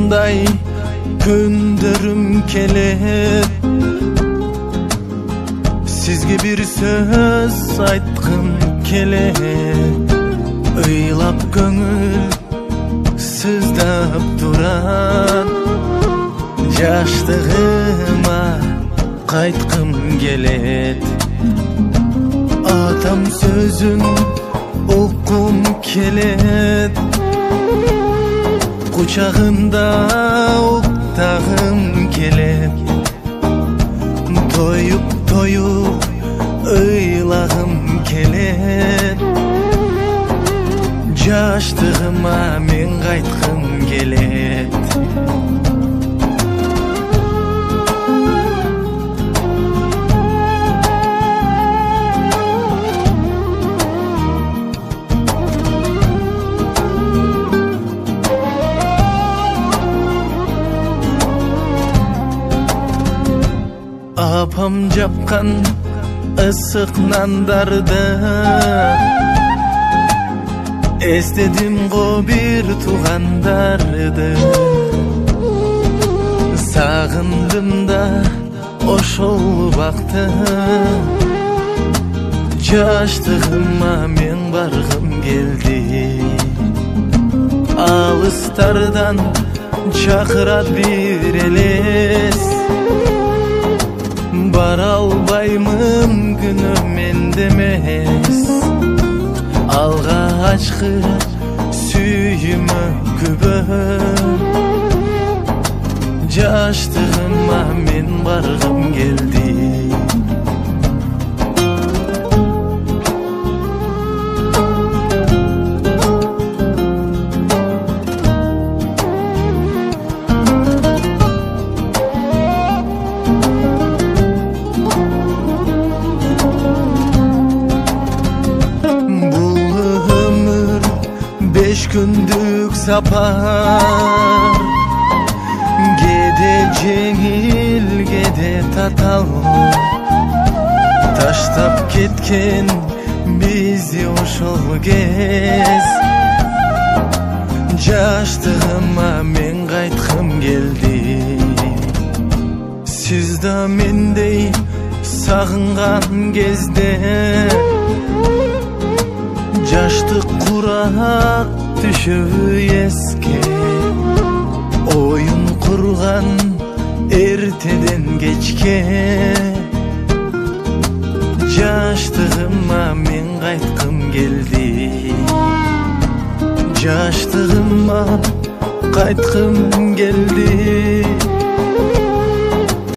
ушундай күндөрүм келет. Сизге бир сөз айткым келет. Ыйлап көңүл сыздап турат. Жаштыгыма кайткым келет. Атам сөзүн уккум келет. Кучагында уктагым келет. Тоюп ыйлагым келет. Жаштыгыма мен кайткым келет. Апам жапкан ысык нандарды эстедим го бир туугандарды. Сагындым да ошол бакты. Жаштыгыма мен баргым келди. Алыстардан чакырат бир элес. Бара албаймын күнөм менде эмес. Алгачкы сүйүмө күбө. Жаштыгыма мен баргым келди. Beş gündük sapar. Gede jеңил, gede tatal. Таштап кеткен bizi ошол кез. Жаштыгыма мен кайткым келди. Сиз да мендей сагынган кезде. Жаштык курат түшөбү эске. Оюн курган эртеден кечке. Жаштыгыма мен кайткым келди. Жаштыгыма кайткым келди.